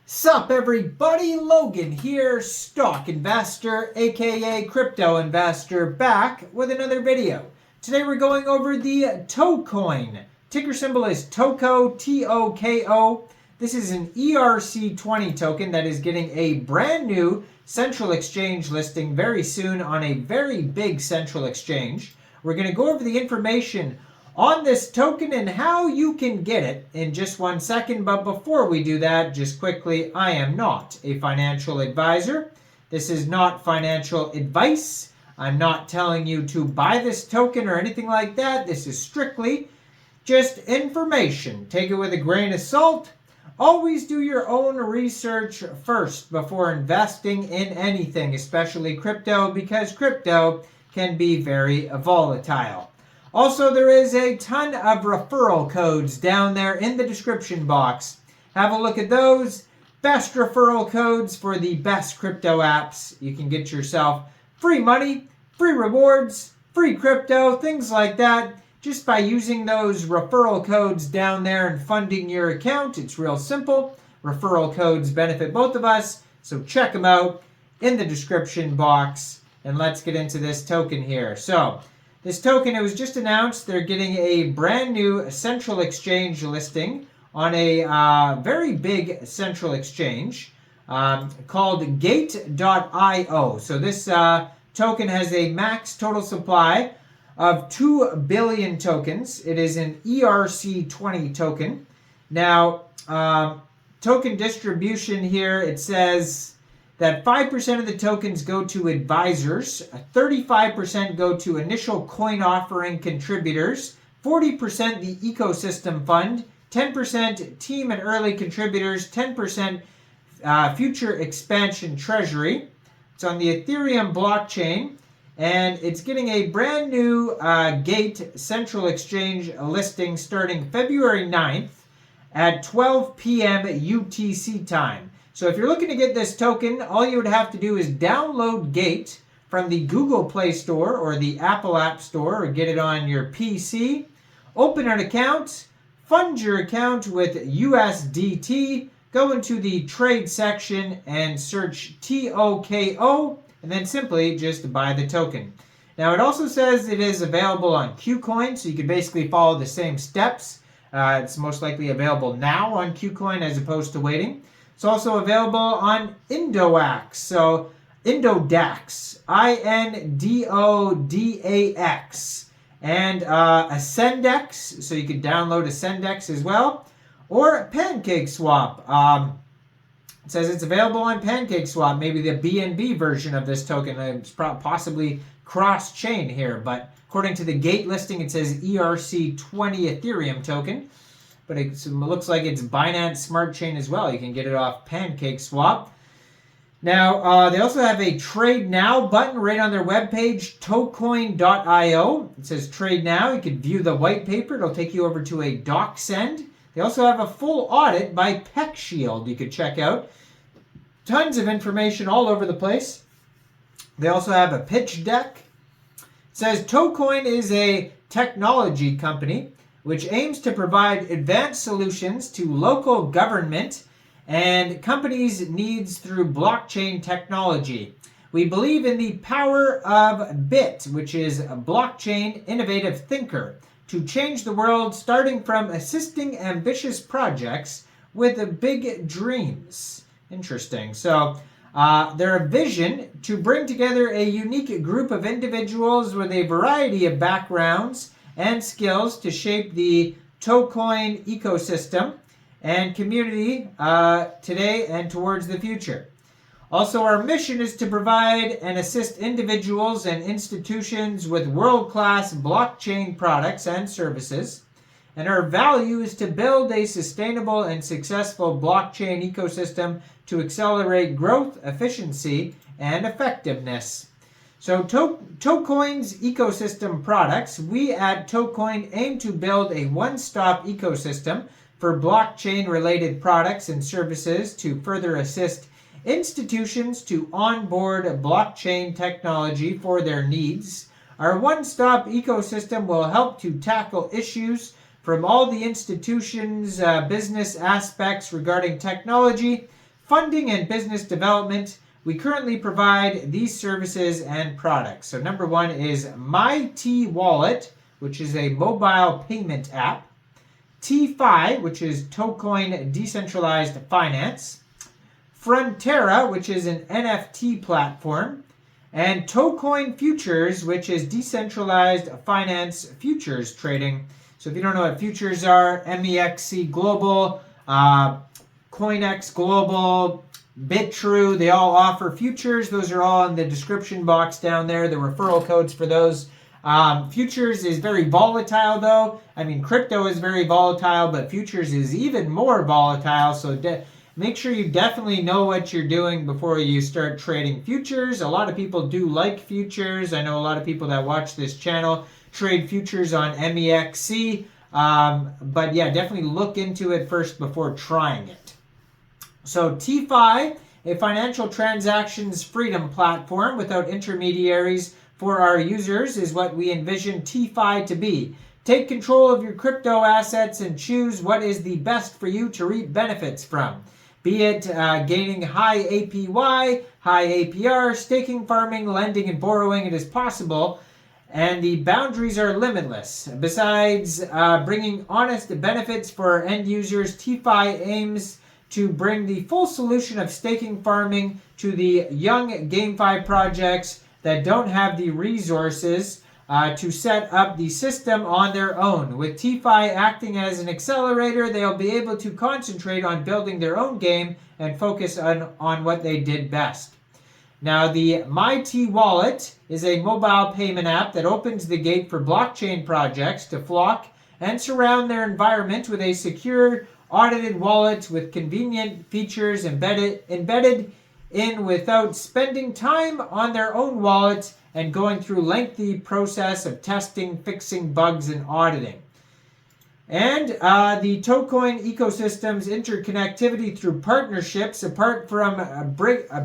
Sup everybody, Logan here, stock investor aka crypto investor, back with another video. Today we're going over the Tokoin. Ticker symbol is Toko, T-O-K-O. This is an ERC20 token that is getting a brand new central exchange listing very soon on a very big central exchange. We're going to go over the information on this token and how you can get it in just 1 second. But before we do that, just quickly, I am not a financial advisor. This is not financial advice. I'm not telling you to buy this token or anything like that. This is strictly just information. Take it with a grain of salt. Always do your own research first before investing in anything, especially crypto, because crypto can be very volatile. Also, there is a ton of referral codes down there in the description box. Have a look at those. Best referral codes for the best crypto apps. You can get yourself free money, free rewards, free crypto, things like that, just by using those referral codes down there and funding your account. It's real simple. Referral codes benefit both of us, so check them out in the description box. And let's get into this token here. So, this token, it was just announced they're getting a brand new central exchange listing on a very big central exchange called Gate.io. So this token has a max total supply of 2 billion tokens. It is an ERC20 token. Now, token distribution here, it says that 5% of the tokens go to advisors, 35% go to initial coin offering contributors, 40% the ecosystem fund, 10% team and early contributors, 10% future expansion treasury. It's on the Ethereum blockchain, and it's getting a brand new Gate Central Exchange listing starting February 9th at 12 p.m. UTC time. So if you're looking to get this token, all you would have to do is download Gate from the Google Play Store or the Apple App Store, or get it on your PC, open an account, fund your account with USDT, go into the trade section and search TOKO, and then simply just buy the token. Now it also says it is available on KuCoin, so you can basically follow the same steps. It's most likely available now on KuCoin as opposed to waiting. It's also available on Indodax, so Indodax, INDODAX, and Ascendex, so you can download Ascendex as well, or PancakeSwap. It says it's available on PancakeSwap, maybe the BNB version of this token. It's possibly cross-chain here, but according to the Gate listing, it says ERC20 Ethereum token. But it looks like it's Binance Smart Chain as well. You can get it off PancakeSwap. Now, they also have a Trade Now button right on their webpage, Tokoin.io. It says Trade Now. You can view the white paper. It'll take you over to a doc send. They also have a full audit by PeckShield you could check out. Tons of information all over the place. They also have a pitch deck. It says Tokoin is a technology company which aims to provide advanced solutions to local government and companies' needs through blockchain technology. We believe in the power of BIT, which is a blockchain innovative thinker, to change the world, starting from assisting ambitious projects with big dreams. Interesting. So, their vision to bring together a unique group of individuals with a variety of backgrounds and skills to shape the Tokoin ecosystem and community today and towards the future. Also, our mission is to provide and assist individuals and institutions with world-class blockchain products and services. And our value is to build a sustainable and successful blockchain ecosystem to accelerate growth, efficiency, and effectiveness. So Tokoin's ecosystem products, we at Tokoin aim to build a one-stop ecosystem for blockchain-related products and services to further assist institutions to onboard blockchain technology for their needs. Our one-stop ecosystem will help to tackle issues from all the institutions' business aspects regarding technology, funding and business development. We currently provide these services and products. So number one is MyT-Wallet, which is a mobile payment app. TFi, which is Tokoin Decentralized Finance. Frontera, which is an NFT platform. And Tokoin Futures, which is decentralized finance futures trading. So if you don't know what futures are, MEXC Global, CoinEx Global, BITRUE, they all offer futures. Those are all in the description box down there, the referral codes for those. Futures is very volatile though. I mean, crypto is very volatile, but futures is even more volatile. So make sure you definitely know what you're doing before you start trading futures. A lot of people do like futures. I know a lot of people that watch this channel trade futures on MEXC. But yeah, definitely look into it first before trying it. So TFi, a financial transactions freedom platform without intermediaries for our users, is what we envision TFi to be. Take control of your crypto assets and choose what is the best for you to reap benefits from. Be it gaining high APY, high APR, staking, farming, lending, and borrowing, it is possible. And the boundaries are limitless. Besides bringing honest benefits for end users, TFi aims to bring the full solution of staking farming to the young GameFi projects that don't have the resources to set up the system on their own. With TFi acting as an accelerator, they'll be able to concentrate on building their own game and focus on what they did best. Now, the MyT-Wallet is a mobile payment app that opens the gate for blockchain projects to flock and surround their environment with a secure, audited wallet with convenient features embedded in without spending time on their own wallet and going through lengthy process of testing, fixing bugs, and auditing. And the Tokoin ecosystem's interconnectivity through partnerships. Apart from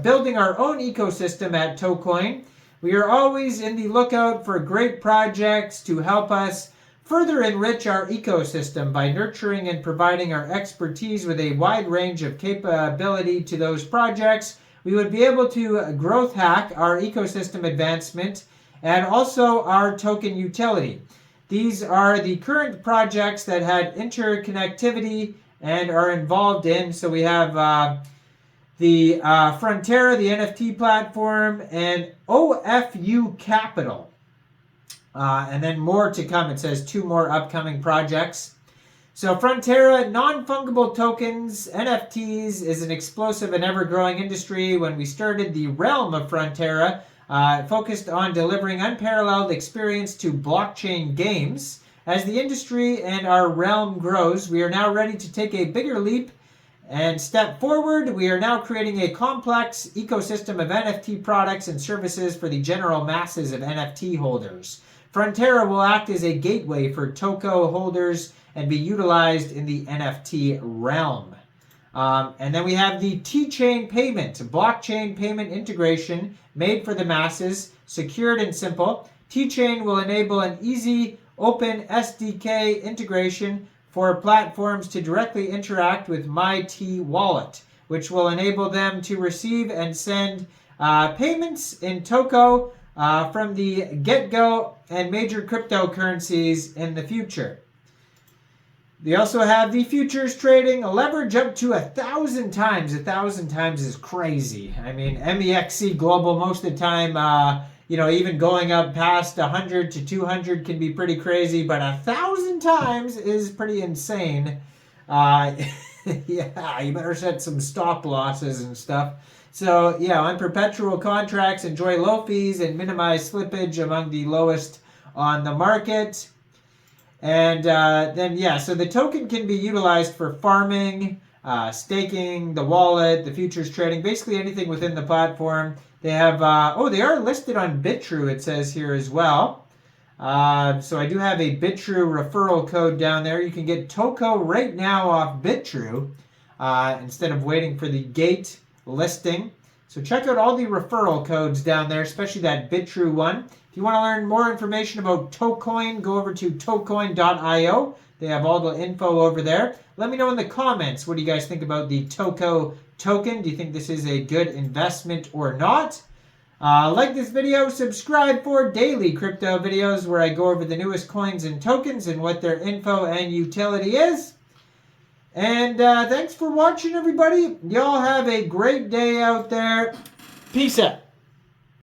building our own ecosystem at Tokoin, we are always in the lookout for great projects to help us further enrich our ecosystem by nurturing and providing our expertise with a wide range of capability to those projects. We would be able to growth hack our ecosystem advancement and also our token utility. These are the current projects that had interconnectivity and are involved in. So we have the Frontera, the NFT platform, and OFU Capital. And then more to come. It says 2 more upcoming projects. So Frontera, non-fungible tokens, NFTs, is an explosive and ever-growing industry. When we started the realm of Frontera, it focused on delivering unparalleled experience to blockchain games. As the industry and our realm grows, we are now ready to take a bigger leap and step forward. We are now creating a complex ecosystem of NFT products and services for the general masses of NFT holders. Frontera will act as a gateway for Toko holders and be utilized in the NFT realm. And then we have the T-Chain payment, blockchain payment integration made for the masses, secured and simple. T-Chain will enable an easy, open SDK integration for platforms to directly interact with MyT-Wallet, which will enable them to receive and send payments in Toko from the get-go and major cryptocurrencies in the future. They also have the futures trading, a leverage up to 1,000 times. 1,000 times is crazy. I mean, MEXC Global most of the time, even going up past 100 to 200 can be pretty crazy, but 1,000 times is pretty insane. Yeah, you better set some stop losses and stuff. So yeah, on perpetual contracts, enjoy low fees and minimize slippage among the lowest on the market. And so the token can be utilized for farming, staking, the wallet, the futures trading, basically anything within the platform. They have, they are listed on BITRUE, it says here as well. So I do have a BITRUE referral code down there. You can get Toko right now off BITRUE instead of waiting for the gate listing. So check out all the referral codes down there, especially that BITRUE one. If you want to learn more information about Tokoin, go over to tokoin.io. They have all the info over there. Let me know in the comments, what do you guys think about the Toko token? Do you think this is a good investment or not? Like this video, subscribe for daily crypto videos where I go over the newest coins and tokens and what their info and utility is. And thanks for watching, everybody. Y'all have a great day out there. Peace out.